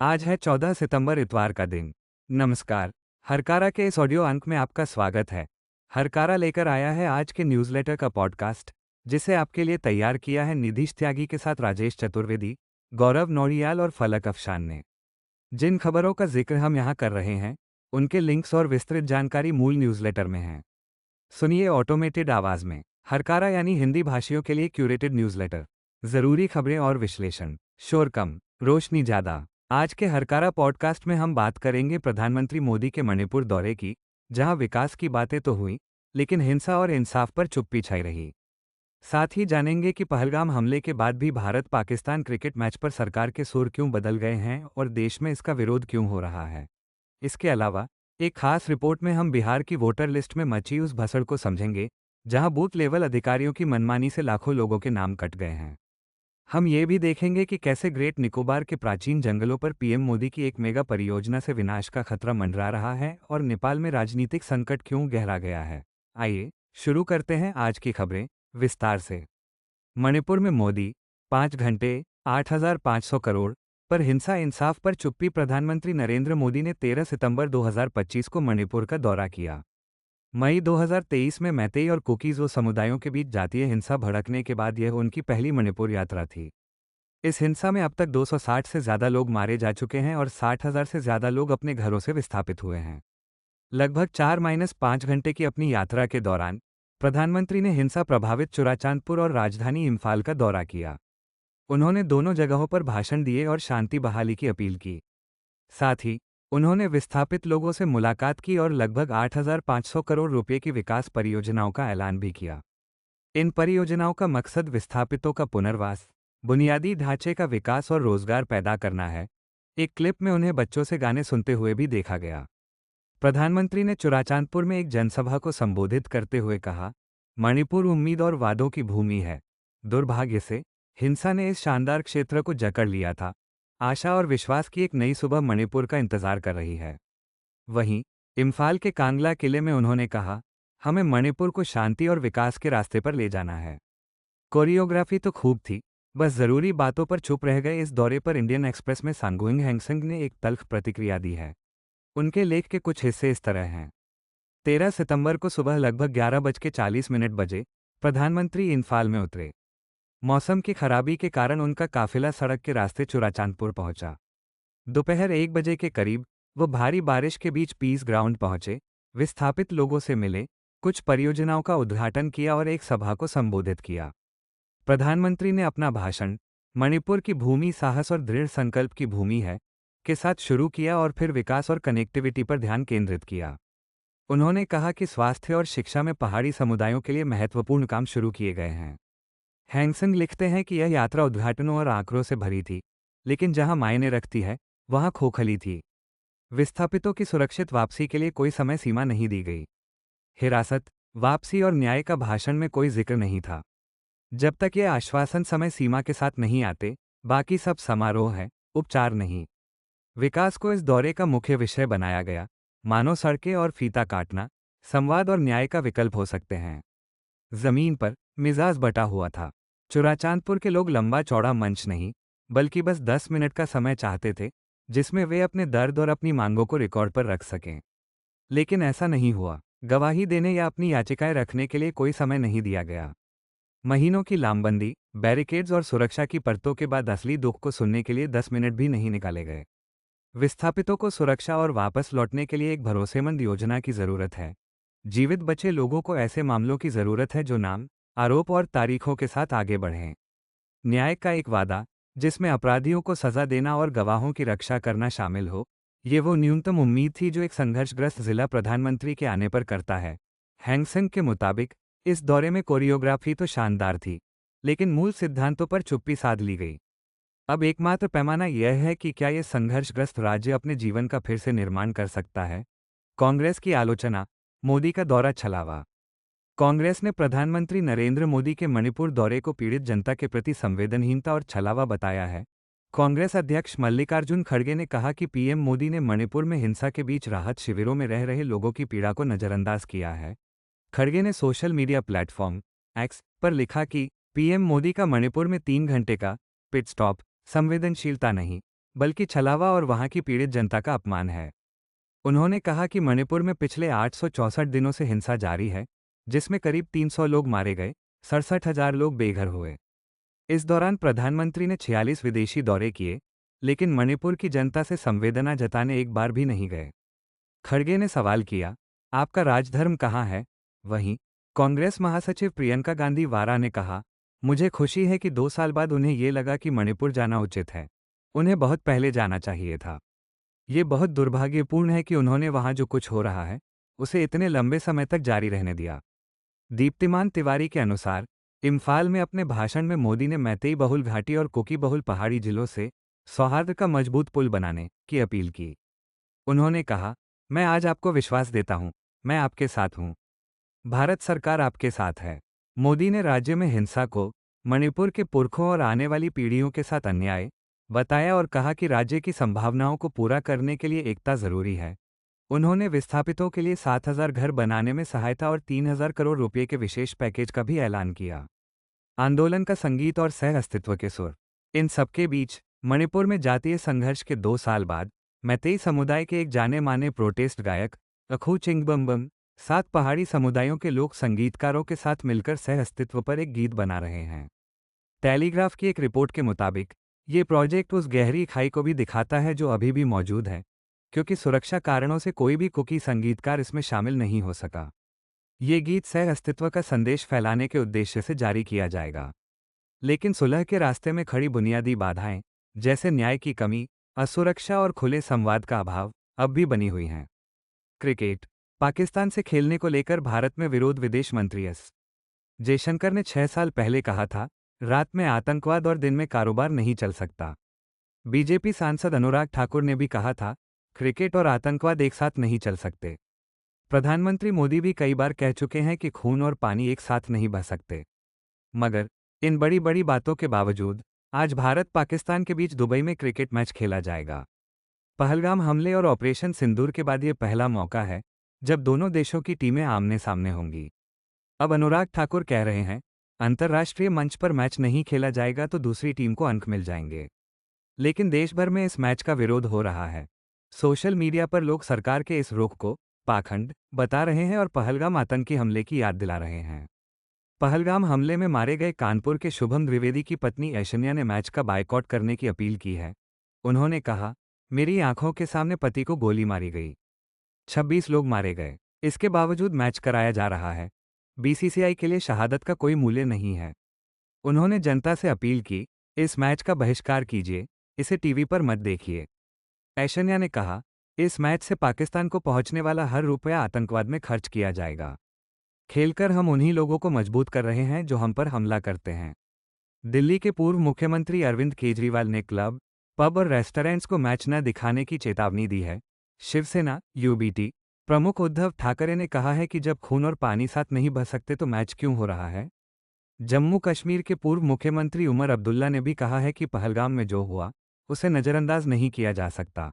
आज है 14 सितंबर इतवार का दिन। नमस्कार। हरकारा के इस ऑडियो अंक में आपका स्वागत है। हरकारा लेकर आया है आज के न्यूज़लेटर का पॉडकास्ट, जिसे आपके लिए तैयार किया है निधीश त्यागी के साथ राजेश चतुर्वेदी, गौरव नौड़ियाल और फलक अफशान ने। जिन खबरों का जिक्र हम यहाँ कर रहे हैं, उनके लिंक्स और विस्तृत जानकारी मूल न्यूज़लेटर में है। सुनिए ऑटोमेटेड आवाज में। हरकारा यानी हिंदी भाषियों के लिए क्यूरेटेड न्यूज़लेटर। जरूरी खबरें और विश्लेषण। शोर कम, रोशनी ज्यादा। आज के हरकारा पॉडकास्ट में हम बात करेंगे प्रधानमंत्री मोदी के मणिपुर दौरे की, जहां विकास की बातें तो हुई, लेकिन हिंसा और इंसाफ पर चुप्पी छाई रही। साथ ही जानेंगे कि पहलगाम हमले के बाद भी भारत पाकिस्तान क्रिकेट मैच पर सरकार के सुर क्यों बदल गए हैं और देश में इसका विरोध क्यों हो रहा है। इसके अलावा एक खास रिपोर्ट में हम बिहार की वोटर लिस्ट में मची उस भसड़ को समझेंगे, जहां बूथ लेवल अधिकारियों की मनमानी से लाखों लोगों के नाम कट गए हैं। हम ये भी देखेंगे कि कैसे ग्रेट निकोबार के प्राचीन जंगलों पर पीएम मोदी की एक मेगा परियोजना से विनाश का खतरा मंडरा रहा है और नेपाल में राजनीतिक संकट क्यों गहरा गया है। आइए शुरू करते हैं आज की खबरें विस्तार से। मणिपुर में मोदी 5 घंटे 8,500 करोड़ पर हिंसा इंसाफ पर चुप्पी। प्रधानमंत्री नरेंद्र मोदी ने 13 सितंबर 2025 को मणिपुर का दौरा किया। मई 2023 में मैतेई और कुकीज़ो समुदायों के बीच जातीय हिंसा भड़कने के बाद यह उनकी पहली मणिपुर यात्रा थी। इस हिंसा में अब तक 260 से ज़्यादा लोग मारे जा चुके हैं और 60,000 से ज़्यादा लोग अपने घरों से विस्थापित हुए हैं। लगभग 4-5 घंटे की अपनी यात्रा के दौरान प्रधानमंत्री ने हिंसा प्रभावित चुराचांदपुर और राजधानी इम्फाल का दौरा किया। उन्होंने दोनों जगहों पर भाषण दिए और शांति बहाली की अपील की। साथ ही उन्होंने विस्थापित लोगों से मुलाकात की और लगभग 8,500 करोड़ रुपए की विकास परियोजनाओं का ऐलान भी किया। इन परियोजनाओं का मकसद विस्थापितों का पुनर्वास, बुनियादी ढांचे का विकास और रोजगार पैदा करना है। एक क्लिप में उन्हें बच्चों से गाने सुनते हुए भी देखा गया। प्रधानमंत्री ने चुराचांदपुर में एक जनसभा को संबोधित करते हुए कहा, मणिपुर उम्मीद और वादों की भूमि है। दुर्भाग्य से हिंसा ने इस शानदार क्षेत्र को जकड़ लिया था। आशा और विश्वास की एक नई सुबह मणिपुर का इंतजार कर रही है। वहीं इम्फाल के कांगला किले में उन्होंने कहा, हमें मणिपुर को शांति और विकास के रास्ते पर ले जाना है। कोरियोग्राफी तो खूब थी, बस जरूरी बातों पर चुप रह गए। इस दौरे पर इंडियन एक्सप्रेस में सांगुइंग हैंगसेंग ने एक तल्ख प्रतिक्रिया दी है। उनके लेख के कुछ हिस्से इस तरह हैं। 13 सितंबर को सुबह लगभग 11:40 बजे प्रधानमंत्री इम्फाल में उतरे। मौसम की खराबी के कारण उनका काफिला सड़क के रास्ते चुराचांदपुर पहुंचा। दोपहर 1 बजे के करीब वो भारी बारिश के बीच पीस ग्राउंड पहुंचे, विस्थापित लोगों से मिले, कुछ परियोजनाओं का उद्घाटन किया और एक सभा को संबोधित किया। प्रधानमंत्री ने अपना भाषण मणिपुर की भूमि साहस और दृढ़ संकल्प की भूमि है के साथ शुरू किया और फिर विकास और कनेक्टिविटी पर ध्यान केंद्रित किया। उन्होंने कहा कि स्वास्थ्य और शिक्षा में पहाड़ी समुदायों के लिए महत्वपूर्ण काम शुरू किए गए हैं। हैंगसेंग लिखते हैं कि यह यात्रा उद्घाटनों और आंकड़ों से भरी थी, लेकिन जहां मायने रखती है वहां खोखली थी। विस्थापितों की सुरक्षित वापसी के लिए कोई समय सीमा नहीं दी गई। हिरासत, वापसी और न्याय का भाषण में कोई जिक्र नहीं था। जब तक ये आश्वासन समय सीमा के साथ नहीं आते, बाकी सब समारोह है, उपचार नहीं। विकास को इस दौरे का मुख्य विषय बनाया गया, मानो सड़कें और फीता काटना, संवाद और न्याय का विकल्प हो सकते हैं। जमीन पर मिजाज बटा हुआ था। चुराचांदपुर के लोग लंबा चौड़ा मंच नहीं, बल्कि बस 10 मिनट का समय चाहते थे, जिसमें वे अपने दर्द और अपनी मांगों को रिकॉर्ड पर रख सकें। लेकिन ऐसा नहीं हुआ। गवाही देने या अपनी याचिकाएं रखने के लिए कोई समय नहीं दिया गया। महीनों की लामबंदी, बैरिकेड्स और सुरक्षा की परतों के बाद असली दुख को सुनने के लिए 10 मिनट भी नहीं निकाले गए। विस्थापितों को सुरक्षा और वापस लौटने के लिए एक भरोसेमंद योजना की जरूरत है। जीवित बचे लोगों को ऐसे मामलों की जरूरत है जो नाम, आरोप और तारीखों के साथ आगे बढ़ें। न्याय का एक वादा, जिसमें अपराधियों को सजा देना और गवाहों की रक्षा करना शामिल हो, ये वो न्यूनतम उम्मीद थी जो एक संघर्षग्रस्त जिला प्रधानमंत्री के आने पर करता है। हैंगसेंग के मुताबिक इस दौरे में कोरियोग्राफी तो शानदार थी, लेकिन मूल सिद्धांतों पर चुप्पी साध ली गई। अब एकमात्र पैमाना यह है कि क्या ये संघर्षग्रस्त राज्य अपने जीवन का फिर से निर्माण कर सकता है। कांग्रेस की आलोचना, मोदी का दौरा छलावा। कांग्रेस ने प्रधानमंत्री नरेंद्र मोदी के मणिपुर दौरे को पीड़ित जनता के प्रति संवेदनहीनता और छलावा बताया है। कांग्रेस अध्यक्ष मल्लिकार्जुन खड़गे ने कहा कि पीएम मोदी ने मणिपुर में हिंसा के बीच राहत शिविरों में रह रहे लोगों की पीड़ा को नजरअंदाज किया है। खड़गे ने सोशल मीडिया प्लेटफॉर्म एक्स पर लिखा कि पीएम मोदी का मणिपुर में 3 घंटे का पिट स्टॉप संवेदनशीलता नहीं, बल्कि छलावा और वहां की पीड़ित जनता का अपमान है। उन्होंने कहा कि मणिपुर में पिछले 864 दिनों से हिंसा जारी है, जिसमें करीब 300 लोग मारे गए, 67,000 लोग बेघर हुए। इस दौरान प्रधानमंत्री ने 46 विदेशी दौरे किए, लेकिन मणिपुर की जनता से संवेदना जताने एक बार भी नहीं गए। खड़गे ने सवाल किया, आपका राजधर्म कहाँ है? वहीं कांग्रेस महासचिव प्रियंका गांधी वारा ने कहा, मुझे खुशी है कि 2 साल बाद उन्हें ये लगा कि मणिपुर जाना उचित है। उन्हें बहुत पहले जाना चाहिए था। ये बहुत दुर्भाग्यपूर्ण है कि उन्होंने वहां जो कुछ हो रहा है, उसे इतने लंबे समय तक जारी रहने दिया। दीप्तिमान तिवारी के अनुसार इम्फाल में अपने भाषण में मोदी ने मैतेई बहुल घाटी और कुकी बहुल पहाड़ी जिलों से सौहार्द का मजबूत पुल बनाने की अपील की। उन्होंने कहा, मैं आज आपको विश्वास देता हूं, मैं आपके साथ हूं। भारत सरकार आपके साथ है। मोदी ने राज्य में हिंसा को मणिपुर के पुरखों और आने वाली पीढ़ियों के साथ अन्याय बताया और कहा कि राज्य की संभावनाओं को पूरा करने के लिए एकता जरूरी है। उन्होंने विस्थापितों के लिए 7,000 घर बनाने में सहायता और 3,000 करोड़ रुपए के विशेष पैकेज का भी ऐलान किया। आंदोलन का संगीत और सह अस्तित्व के सुर। इन सबके बीच मणिपुर में जातीय संघर्ष के 2 साल बाद मैतेई समुदाय के एक जाने माने प्रोटेस्ट गायक अखू चिंगबम 7 पहाड़ी समुदायों के लोक संगीतकारों के साथ मिलकर सह अस्तित्व पर एक गीत बना रहे हैं। टेलीग्राफ की एक रिपोर्ट के मुताबिक ये प्रोजेक्ट उस गहरी खाई को भी दिखाता है जो अभी भी मौजूद है, क्योंकि सुरक्षा कारणों से कोई भी कुकी संगीतकार इसमें शामिल नहीं हो सका। ये गीत सह अस्तित्व का संदेश फैलाने के उद्देश्य से जारी किया जाएगा। लेकिन सुलह के रास्ते में खड़ी बुनियादी बाधाएं, जैसे न्याय की कमी, असुरक्षा और खुले संवाद का अभाव, अब भी बनी हुई हैं। क्रिकेट। पाकिस्तान से खेलने को लेकर भारत में विरोध। विदेश मंत्री एस जयशंकर ने 6 साल पहले कहा था, रात में आतंकवाद और दिन में कारोबार नहीं चल सकता। बीजेपी सांसद अनुराग ठाकुर ने भी कहा था, क्रिकेट और आतंकवाद एक साथ नहीं चल सकते। प्रधानमंत्री मोदी भी कई बार कह चुके हैं कि खून और पानी एक साथ नहीं बह सकते। मगर इन बड़ी बड़ी बातों के बावजूद आज भारत पाकिस्तान के बीच दुबई में क्रिकेट मैच खेला जाएगा। पहलगाम हमले और ऑपरेशन सिंदूर के बाद ये पहला मौका है जब दोनों देशों की टीमें आमने सामने होंगी। अब अनुराग ठाकुर कह रहे हैं, अंतर्राष्ट्रीय मंच पर मैच नहीं खेला जाएगा तो दूसरी टीम को अंक मिल जाएंगे। लेकिन देश भर में इस मैच का विरोध हो रहा है। सोशल मीडिया पर लोग सरकार के इस रुख को पाखंड बता रहे हैं और पहलगाम आतंकी हमले की याद दिला रहे हैं। पहलगाम हमले में मारे गए कानपुर के शुभम द्विवेदी की पत्नी ऐशन्या ने मैच का बायकॉट करने की अपील की है। उन्होंने कहा, मेरी आंखों के सामने पति को गोली मारी गई। 26 लोग मारे गए। इसके बावजूद मैच कराया जा रहा है। बीसीसीआई के लिए शहादत का कोई मूल्य नहीं है। उन्होंने जनता से अपील की, इस मैच का बहिष्कार कीजिए, इसे टीवी पर मत देखिए। ऐशन्या ने कहा, इस मैच से पाकिस्तान को पहुंचने वाला हर रुपया आतंकवाद में खर्च किया जाएगा। खेलकर हम उन्हीं लोगों को मजबूत कर रहे हैं जो हम पर हमला करते हैं। दिल्ली के पूर्व मुख्यमंत्री अरविंद केजरीवाल ने क्लब, पब और रेस्टोरेंट्स को मैच न दिखाने की चेतावनी दी है। शिवसेना यूबीटी प्रमुख उद्धव ठाकरे ने कहा है कि जब खून और पानी साथ नहीं बह सकते तो मैच क्यों हो रहा है। जम्मू कश्मीर के पूर्व मुख्यमंत्री उमर अब्दुल्ला ने भी कहा है कि पहलगाम में जो हुआ उसे नज़रअंदाज नहीं किया जा सकता।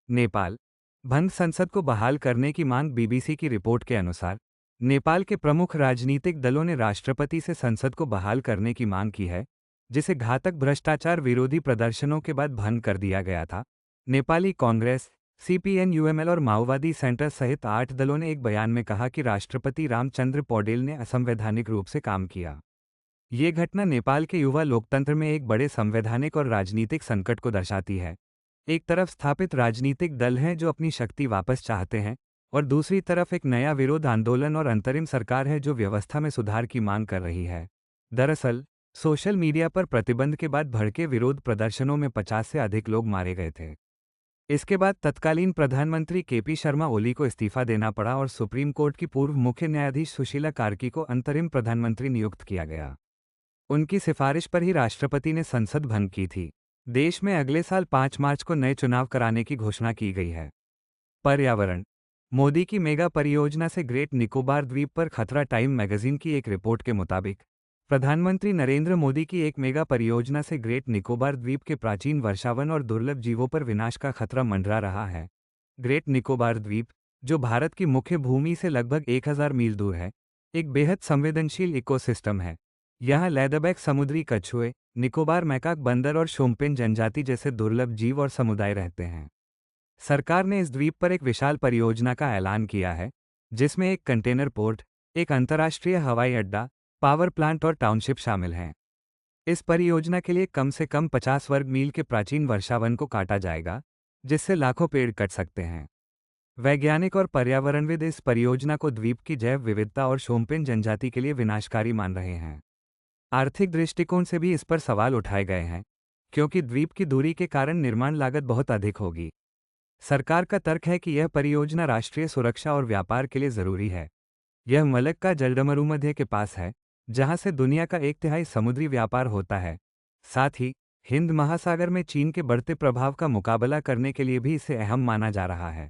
नेपाल भंग संसद को बहाल करने की मांग। बीबीसी की रिपोर्ट के अनुसार नेपाल के प्रमुख राजनीतिक दलों ने राष्ट्रपति से संसद को बहाल करने की मांग की है, जिसे घातक भ्रष्टाचार विरोधी प्रदर्शनों के बाद भंग कर दिया गया था। नेपाली कांग्रेस, सीपीएन-यूएमएल और माओवादी सेंटर सहित 8 दलों ने एक बयान में कहा कि राष्ट्रपति रामचंद्र पौडेल ने असंवैधानिक रूप से काम किया। ये घटना नेपाल के युवा लोकतंत्र में एक बड़े संवैधानिक और राजनीतिक संकट को दर्शाती है। एक तरफ स्थापित राजनीतिक दल हैं जो अपनी शक्ति वापस चाहते हैं, और दूसरी तरफ एक नया विरोध आंदोलन और अंतरिम सरकार है जो व्यवस्था में सुधार की मांग कर रही है। दरअसल सोशल मीडिया पर प्रतिबंध के बाद भड़के विरोध प्रदर्शनों में 50 से अधिक लोग मारे गए थे। इसके बाद तत्कालीन प्रधानमंत्री केपी शर्मा ओली को इस्तीफा देना पड़ा और सुप्रीम कोर्ट की पूर्व मुख्य न्यायाधीश सुशीला कार्की को अंतरिम प्रधानमंत्री नियुक्त किया गया। उनकी सिफारिश पर ही राष्ट्रपति ने संसद भंग की थी। देश में अगले साल 5 मार्च को नए चुनाव कराने की घोषणा की गई है। पर्यावरण। मोदी की मेगा परियोजना से ग्रेट निकोबार द्वीप पर खतरा। टाइम मैगजीन की एक रिपोर्ट के मुताबिक प्रधानमंत्री नरेंद्र मोदी की एक मेगा परियोजना से ग्रेट निकोबार द्वीप के प्राचीन वर्षावन और दुर्लभ जीवों पर विनाश का खतरा मंडरा रहा है। ग्रेट निकोबार द्वीप, जो भारत की मुख्य भूमि से लगभग 1000 मील दूर है, एक बेहद संवेदनशील इकोसिस्टम है यहाँ लेदरबैक समुद्री कछुए, निकोबार मैकाक बंदर और शोम्पेन जनजाति जैसे दुर्लभ जीव और समुदाय रहते हैं। सरकार ने इस द्वीप पर एक विशाल परियोजना का ऐलान किया है, जिसमें एक कंटेनर पोर्ट, एक अंतर्राष्ट्रीय हवाई अड्डा, पावर प्लांट और टाउनशिप शामिल हैं। इस परियोजना के लिए कम से कम 50 वर्ग मील के प्राचीन वर्षावन को काटा जाएगा, जिससे लाखों पेड़ कट सकते हैं। वैज्ञानिक और पर्यावरणविद इस परियोजना को द्वीप की जैव विविधता और शोम्पेन जनजाति के लिए विनाशकारी मान रहे हैं। आर्थिक दृष्टिकोण से भी इस पर सवाल उठाए गए हैं, क्योंकि द्वीप की दूरी के कारण निर्माण लागत बहुत अधिक होगी। सरकार का तर्क है कि यह परियोजना राष्ट्रीय सुरक्षा और व्यापार के लिए जरूरी है। यह मलक्का जलडमरूमध्य के पास है, जहां से दुनिया का 1/3 समुद्री व्यापार होता है। साथ ही हिंद महासागर में चीन के बढ़ते प्रभाव का मुकाबला करने के लिए भी इसे अहम माना जा रहा है।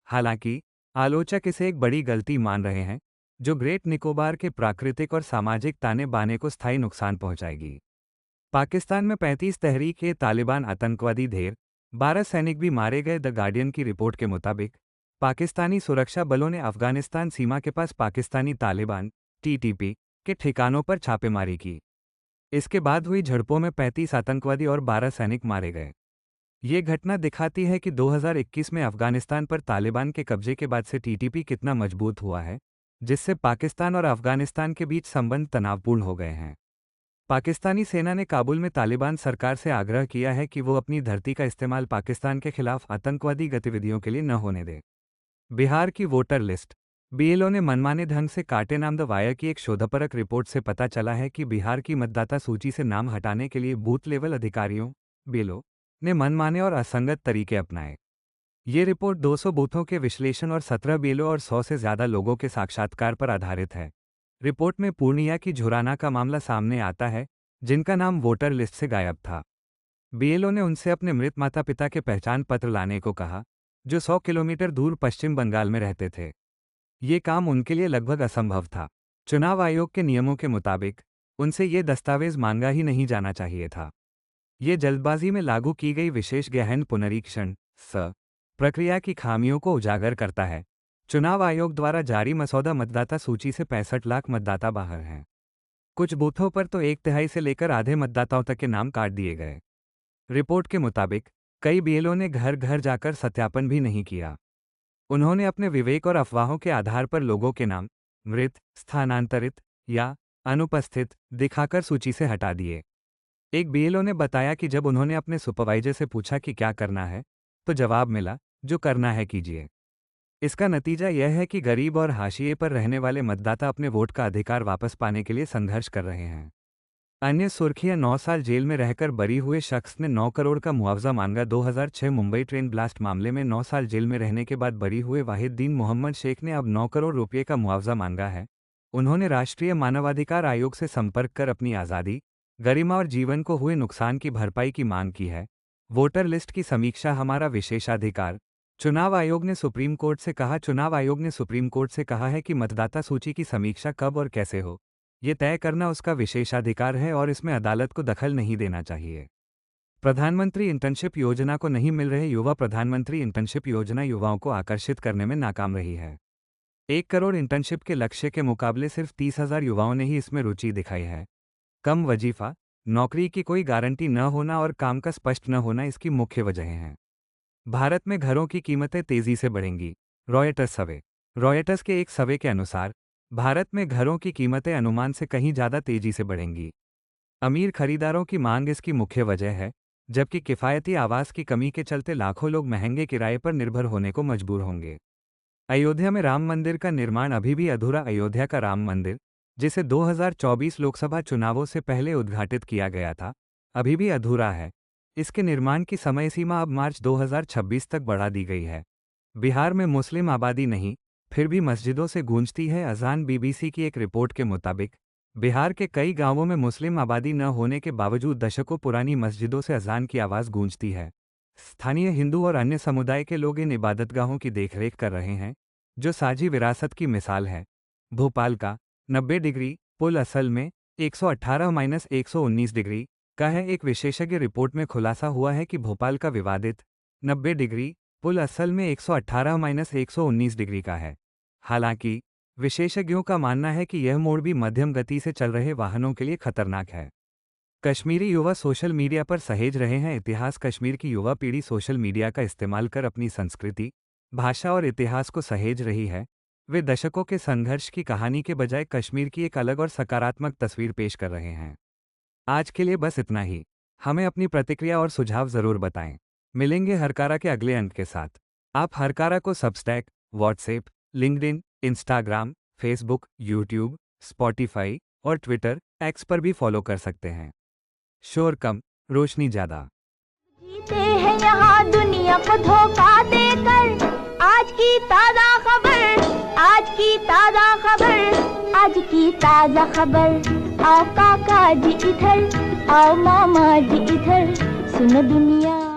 हालांकि आलोचक इसे एक बड़ी गलती मान रहे हैं, जो ग्रेट निकोबार के प्राकृतिक और सामाजिक ताने बाने को स्थायी नुकसान पहुंचाएगी। पाकिस्तान में 35 तहरीक-ए-तालिबान आतंकवादी ढेर 12 सैनिक भी मारे गए। द गार्डियन की रिपोर्ट के मुताबिक पाकिस्तानी सुरक्षा बलों ने अफगानिस्तान सीमा के पास पाकिस्तानी तालिबान टीटीपी के ठिकानों पर छापेमारी की। इसके बाद हुई झड़पों में 35 आतंकवादी और 12 सैनिक मारे गए। ये घटना दिखाती है कि 2021 में अफगानिस्तान पर तालिबान के कब्जे के बाद से टीटीपी कितना मजबूत हुआ है, जिससे पाकिस्तान और अफगानिस्तान के बीच संबंध तनावपूर्ण हो गए हैं। पाकिस्तानी सेना ने काबुल में तालिबान सरकार से आग्रह किया है कि वो अपनी धरती का इस्तेमाल पाकिस्तान के खिलाफ आतंकवादी गतिविधियों के लिए न होने दे। बिहार की वोटर लिस्ट। बीएलओ ने मनमाने ढंग से काटे नाम। द वायर की एक शोधपरक रिपोर्ट से पता चला है कि बिहार की मतदाता सूची से नाम हटाने के लिए बूथ लेवल अधिकारियों बीएलओ ने मनमाने और असंगत तरीके अपनाए। ये रिपोर्ट 200 बूथों के विश्लेषण और 17 बीएलओ और 100 से ज्यादा लोगों के साक्षात्कार पर आधारित है। रिपोर्ट में पूर्णिया की झुराना का मामला सामने आता है, जिनका नाम वोटर लिस्ट से गायब था। बीएलओ ने उनसे अपने मृत माता पिता के पहचान पत्र लाने को कहा, जो 100 किलोमीटर दूर पश्चिम बंगाल में रहते थे। ये काम उनके लिए लगभग असंभव था। चुनाव आयोग के नियमों के मुताबिक उनसे ये दस्तावेज मांगा ही नहीं जाना चाहिए था। ये जल्दबाजी में लागू की गई विशेष गहन पुनरीक्षण प्रक्रिया की खामियों को उजागर करता है। चुनाव आयोग द्वारा जारी मसौदा मतदाता सूची से 65 लाख मतदाता बाहर हैं। कुछ बूथों पर तो 1/3 से लेकर आधे मतदाताओं तक के नाम काट दिए गए। रिपोर्ट के मुताबिक कई बीएलओ ने घर घर जाकर सत्यापन भी नहीं किया। उन्होंने अपने विवेक और अफवाहों के आधार पर लोगों के नाम मृत, स्थानांतरित या अनुपस्थित दिखाकर सूची से हटा दिए। एक बीएलओ ने बताया कि जब उन्होंने अपने सुपरवाइजर से पूछा कि क्या करना है, तो जवाब मिला, जो करना है कीजिए। इसका नतीजा यह है कि गरीब और हाशिए पर रहने वाले मतदाता अपने वोट का अधिकार वापस पाने के लिए संघर्ष कर रहे हैं। अन्य सुर्खियां। 9 साल जेल में रहकर बरी हुए शख्स ने 9 करोड़ का मुआवजा मांगा। 2006 मुंबई ट्रेन ब्लास्ट मामले में 9 साल जेल में रहने के बाद बरी हुए वाहिद्दीन मोहम्मद शेख ने अब 9 करोड़ रुपये का मुआवजा मांगा है। उन्होंने राष्ट्रीय मानवाधिकार आयोग से संपर्क कर अपनी आज़ादी, गरिमा और जीवन को हुए नुकसान की भरपाई की मांग की है। वोटर लिस्ट की समीक्षा हमारा विशेषाधिकार। चुनाव आयोग ने सुप्रीम कोर्ट से कहा है कि मतदाता सूची की समीक्षा कब और कैसे हो, ये तय करना उसका विशेषाधिकार है और इसमें अदालत को दखल नहीं देना चाहिए। प्रधानमंत्री इंटर्नशिप योजना को नहीं मिल रहे युवा। प्रधानमंत्री इंटर्नशिप योजना युवाओं को आकर्षित करने में नाकाम रही है। 1 करोड़ इंटर्नशिप के लक्ष्य के मुकाबले सिर्फ 30,000 युवाओं ने ही इसमें रुचि दिखाई है। कम वजीफा, नौकरी की कोई गारंटी न होना और काम का स्पष्ट न होना इसकी मुख्य वजहें हैं। भारत में घरों की कीमतें तेजी से बढ़ेंगी। रॉयटर्स के एक सर्वे के अनुसार भारत में घरों की कीमतें अनुमान से कहीं ज़्यादा तेजी से बढ़ेंगी। अमीर खरीदारों की मांग इसकी मुख्य वजह है, जबकि किफ़ायती आवास की कमी के चलते लाखों लोग महंगे किराए पर निर्भर होने को मजबूर होंगे। अयोध्या में राम मंदिर का निर्माण अभी भी अधूरा। अयोध्या का राम मंदिर, जिसे 2024 लोकसभा चुनावों से पहले उद्घाटित किया गया था, अभी भी अधूरा है। इसके निर्माण की समय सीमा अब मार्च 2026 तक बढ़ा दी गई है। बिहार में मुस्लिम आबादी नहीं, फिर भी मस्जिदों से गूंजती है अजान। बीबीसी की एक रिपोर्ट के मुताबिक बिहार के कई गांवों में मुस्लिम आबादी न होने के बावजूद दशकों पुरानी मस्जिदों से अजान की आवाज़ गूंजती है। स्थानीय हिंदू और अन्य समुदाय के लोग इन इबादतगाहों की देखरेख कर रहे हैं, जो साझी विरासत की मिसाल है। भोपाल का 90 डिग्री पुल असल में 118-119 डिग्री का है। एक विशेषज्ञ रिपोर्ट में खुलासा हुआ है कि भोपाल का विवादित 90 डिग्री पुल असल में 118-119 डिग्री का है। हालांकि विशेषज्ञों का मानना है कि यह मोड़ भी मध्यम गति से चल रहे वाहनों के लिए खतरनाक है। कश्मीरी युवा सोशल मीडिया पर सहेज रहे हैं इतिहास। कश्मीर की युवा पीढ़ी सोशल मीडिया का इस्तेमाल कर अपनी संस्कृति, भाषा और इतिहास को सहेज रही है। वे दशकों के संघर्ष की कहानी के बजाय कश्मीर की एक अलग और सकारात्मक तस्वीर पेश कर रहे हैं। आज के लिए बस इतना ही। हमें अपनी प्रतिक्रिया और सुझाव ज़रूर बताएं। मिलेंगे हरकारा के अगले अंक के साथ। आप हरकारा को Substack, WhatsApp, LinkedIn, Instagram, Facebook, YouTube, Spotify और ट्विटर, एक्स पर भी फॉलो कर सकते हैं। शोर कम, रोशनी ज़्यादा। जीते हैं यहाँ दुनिया को धोखा देकर। आज की ताज़ा खबर, आज की ताज़ा खबर, आज की ताज़ा खबर। आओ काका जी इधर, आओ मामा जी इधर, सुनो दुनिया।